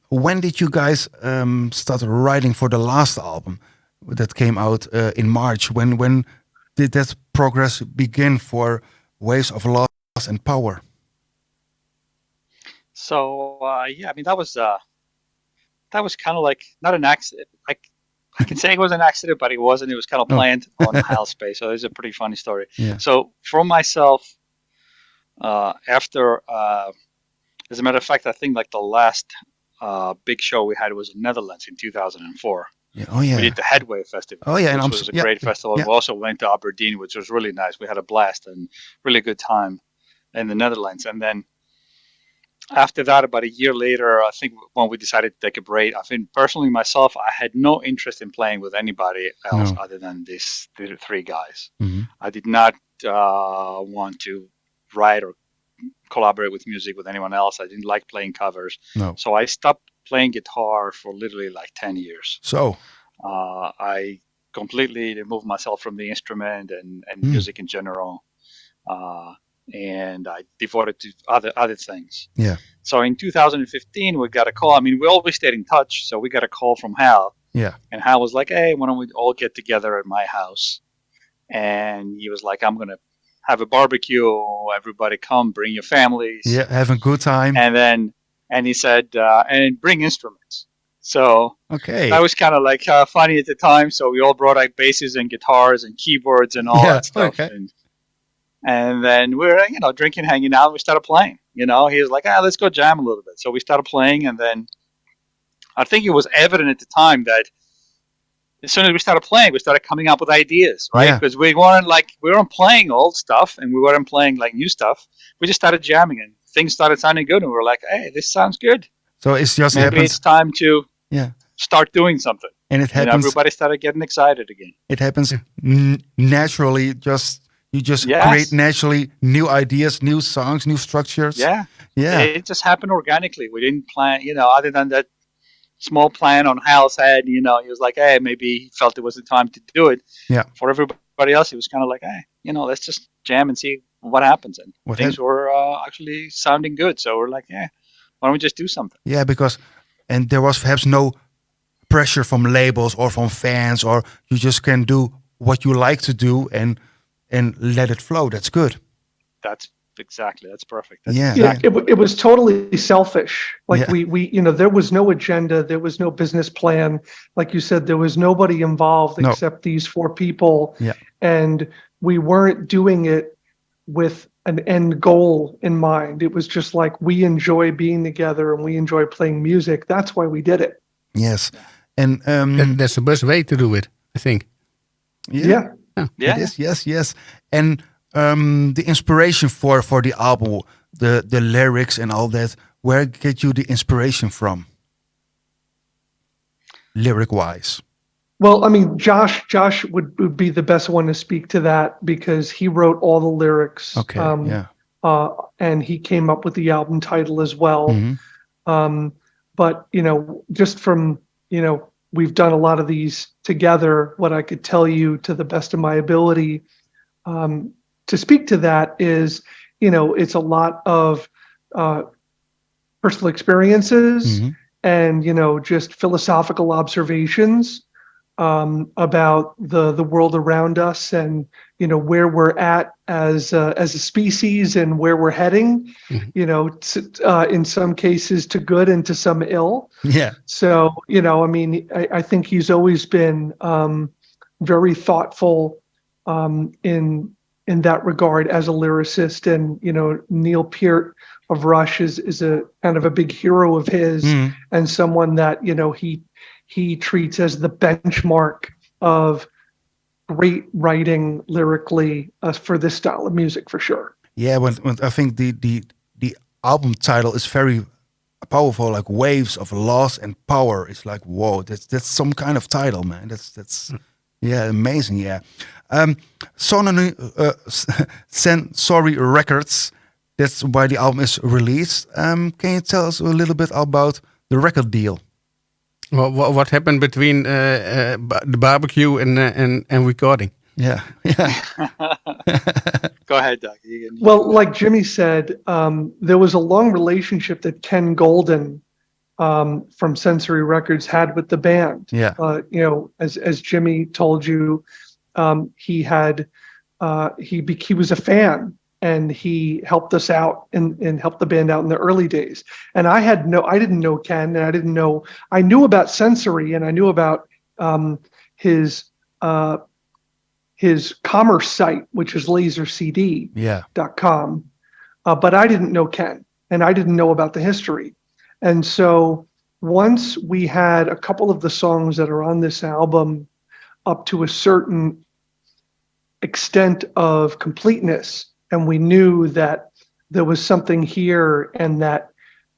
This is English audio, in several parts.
when did you guys start writing for the last album that came out in March? When did that progress begin for Waves of Loss and Power? So yeah, I mean that was kind of like not an accident. I can say it was an accident, but it wasn't. It was kind of Oh, planned on Hal's space. So it's a pretty funny story. yeah. So for myself, after as a matter of fact, I think like the last big show we had was in Netherlands in 2004. Yeah. Oh, We yeah. did the Headway Festival, Oh, yeah. which was a Yeah. great festival. Yeah. We also went to Aberdeen, which was really nice. We had a blast and really good time in the Netherlands. And then after that, about a year later, I think when we decided to take a break, I think personally myself, I had no interest in playing with anybody else No. other than these three guys. Hmm. I did not want to write or collaborate with music with anyone else. I didn't like playing covers. No. So I stopped playing guitar for literally like 10 years. So. I completely removed myself from the instrument and Mm. music in general. And I devoted to other things. Yeah. So in 2015, we got a call. I mean, we always stayed in touch. So we got a call from Hal. Yeah. And Hal was like, hey, why don't we all get together at my house? And he was like, I'm going to have a barbecue. Everybody come, bring your families. Yeah. Having a good time. And he said, and bring instruments. So Okay. that was kind of like funny at the time. So we all brought like basses and guitars and keyboards and all that stuff. Okay. And then we were, drinking, hanging out. And we started playing. He was like, let's go jam a little bit. So we started playing, and then I think it was evident at the time that as soon as we started playing, we started coming up with ideas, right? Yeah. Because we weren't playing old stuff, and we weren't playing like new stuff. We just started jamming, and things started sounding good, and we were like, hey, this sounds good. So it's just Maybe happens. it's time to start doing something. And it happens. Everybody started getting excited again. It happens naturally. You just create naturally new ideas, new songs, new structures. Yeah. Yeah. It just happened organically. We didn't plan, other than that small plan on Hal's head. He was like, hey, maybe he felt it was the time to do it. Yeah. For everybody else, it was kind of like, hey, let's just jam and see what happens. And things were actually sounding good. So we're like, yeah, why don't we just do something? Yeah, and there was perhaps no pressure from labels or from fans, or you just can do what you like to do and let it flow. That's good. That's perfect. It was totally selfish. Like we there was no agenda, there was no business plan. Like you said, there was nobody involved except these four people. Yeah. And we weren't doing it with an end goal in mind. It was just like, we enjoy being together and we enjoy playing music. That's why we did it. Yes. And that's the best way to do it, I think. Yeah. It is. Yes. And the inspiration for the album, the lyrics and all that, where get you the inspiration from? Lyric wise. Well, I mean, Josh would be the best one to speak to that, because he wrote all the lyrics. Okay. And he came up with the album title as well. Mm-hmm. But just from we've done a lot of these together. What I could tell you to the best of my ability to speak to that is, it's a lot of personal experiences and, just philosophical observations about the world around us and, where we're at as a species and where we're heading, in some cases to good and to some ill. Yeah. So, I mean, I think he's always been very thoughtful in that regard as a lyricist. And, Neil Peart of Rush is a kind of a big hero of his and someone that, he treats as the benchmark of great writing lyrically for this style of music, for sure. Yeah, when I think the album title is very powerful, like Waves of Loss and Power. It's like, whoa, that's some kind of title, man. That's amazing. Yeah. Sorry Records. That's why the album is released. Can you tell us a little bit about the record deal? Well, what happened between the barbecue and recording? Yeah. Go ahead, Doug. Well, like Jimmy said, there was a long relationship that Ken Golden from Sensory Records had with the band. Yeah. As Jimmy told you, he was a fan, and he helped us out and helped the band out in the early days. And I didn't know Ken, and I knew about Sensory, and I knew about his commerce site, which is lasercd.com. But I didn't know Ken, and I didn't know about the history. And so once we had a couple of the songs that are on this album up to a certain extent of completeness, and we knew that there was something here and that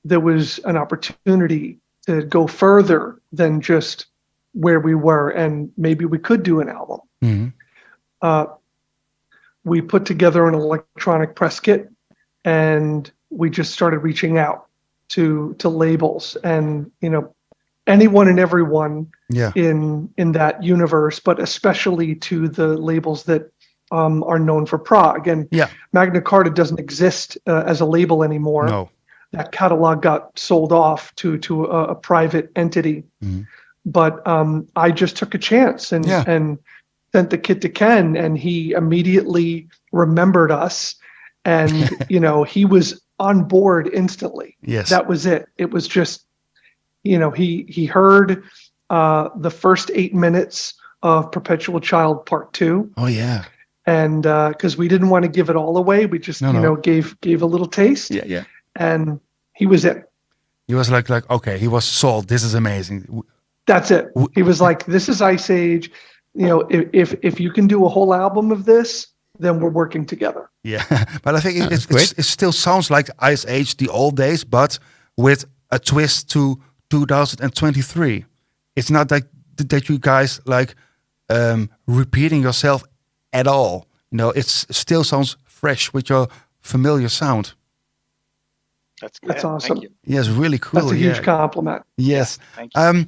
there was an opportunity to go further than just where we were, and maybe we could do an album. Mm-hmm. We put together an electronic press kit, and we just started reaching out to labels, and anyone and everyone in that universe, but especially to the labels that are known for prog. And Magna Carta doesn't exist as a label anymore. No. That catalog got sold off to a private entity. Mm-hmm. But I just took a chance and sent the kit to Ken, and he immediately remembered us, and he was on board instantly. Yes, that was it. It was just, he heard the first 8 minutes of Perpetual Child Part 2. Oh yeah. And because we didn't want to give it all away, we just gave a little taste. Yeah. And he was in. He was like okay, he was sold. This is amazing. That's it. He was like, this is Ice Age. If you can do a whole album of this, then we're working together. Yeah, but I think it still sounds like Ice Age, the old days, but with a twist to 2023. It's not like that you guys repeating yourself at all. It still sounds fresh with your familiar sound. That's awesome. Thank you. Yes, really cool. That's a huge compliment. Yes. Thank you.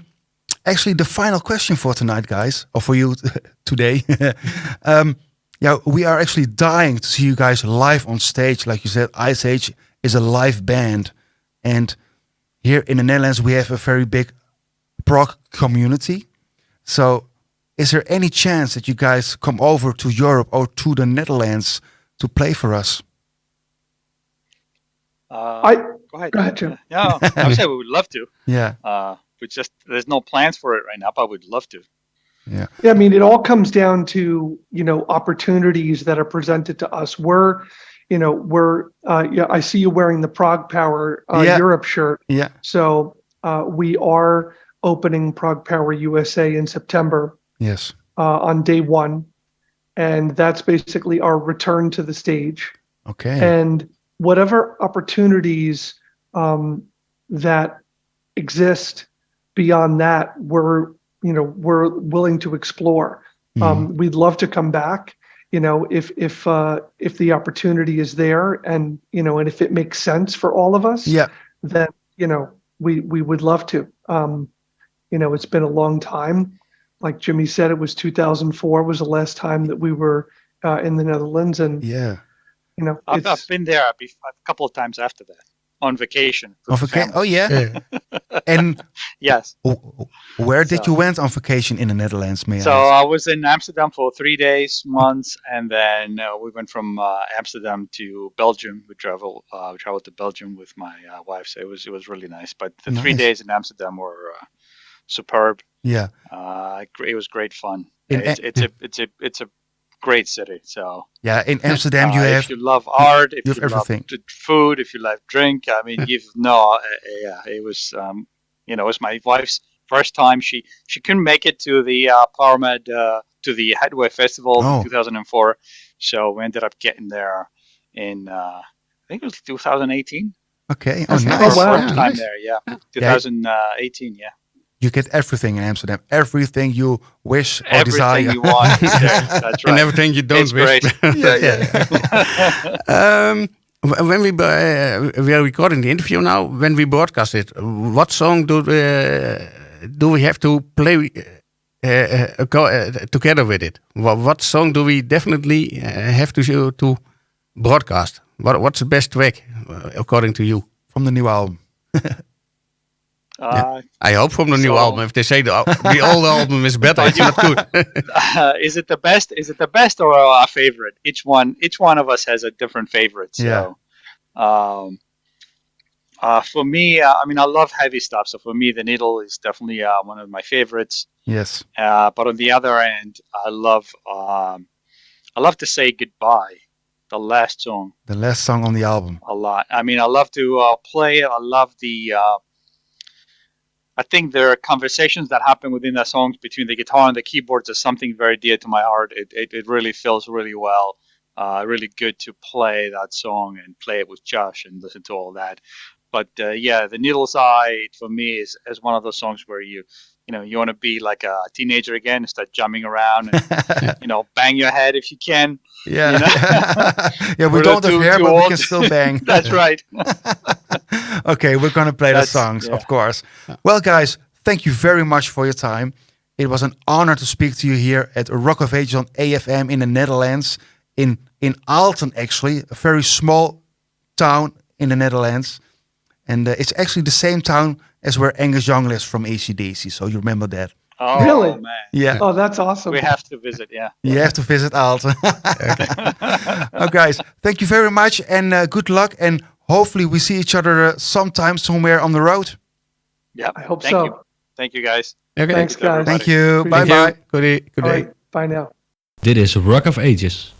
Actually, the final question for tonight, guys, or for you today. We are actually dying to see you guys live on stage. Like you said, Ice Age is a live band. And here in the Netherlands, we have a very big prog community. So is there any chance that you guys come over to Europe or to the Netherlands to play for us? Go ahead, Jim. Yeah, I would say we would love to. Yeah. There's no plans for it right now, but we'd love to. Yeah. I mean, it all comes down to, opportunities that are presented to us. I see you wearing the Prog Power Europe shirt. Yeah. So we are opening Prog Power USA in September. Yes. On day one. And that's basically our return to the stage. Okay. And whatever opportunities that exist beyond that, we're willing to explore. We'd love to come back, if the opportunity is there, and and if it makes sense for all of us. Yeah. Then we would love to. It's been a long time. Like Jimmy said, it was 2004 was the last time that we were in the Netherlands, and I've been there a couple of times after that on vacation. On vacation? Oh yeah. And yes. Where did you went on vacation in the Netherlands? I was in Amsterdam for 3 days, months, and then we went from Amsterdam to Belgium. We traveled to Belgium with my wife, so it was really nice. But the 3 days in Amsterdam were superb. Yeah. It was great fun. It's a great city. So yeah, in Amsterdam you have. If you love art, if you everything. love food, if you love drink, I mean, it was. It was my wife's first time. She couldn't make it to the PowerMed to the Headway Festival in 2004, so we ended up getting there in I think it was 2018. Okay. Oh, nice. First time there, yeah. 2018, yeah. You get everything in Amsterdam. Everything you wish or desire. Everything you want is there. That's right. And everything you don't wish. When we are recording the interview now, when we broadcast it, what song do we have to play together with it? What song do we definitely have to broadcast? What's the best track according to you from the new album? I hope from the new album. If they say the old album is better, it's not good. Is it the best? Is it the best or our favorite? Each one of us has a different favorite. So, for me, I mean, I love heavy stuff. So for me, The Needle is definitely one of my favorites. Yes. But on the other end, I love To Say Goodbye, the last song. The last song on the album. A lot. I mean, I love to play it. I love I think there are conversations that happen within the songs between the guitar and the keyboards is something very dear to my heart. It really feels really well. Really good to play that song and play it with Josh and listen to all that. But The Needle's Eye for me is one of those songs where you want to be like a teenager again and start jumping around and bang your head if you can. Yeah, yeah. We don't have hair, but we can still bang. That's right. Okay, we're gonna play the songs, of course. Well, guys, thank you very much for your time. It was an honor to speak to you here at Rock of Ages on AFM in the Netherlands, in Aalten, actually, a very small town in the Netherlands. And it's actually the same town as where Angus Young lives from AC/DC, so you remember that. Oh, really? Man. Yeah. Oh, that's awesome. We have to visit, You have to visit Aalten. Okay. Guys, thank you very much and good luck. And hopefully we see each other sometime somewhere on the road. Yeah, I hope Thank so. you. Thank you, guys. Okay. Thanks, guys. Thank you. Appreciate Bye-bye. Good day. All right, bye now. Dit is Rock of Ages.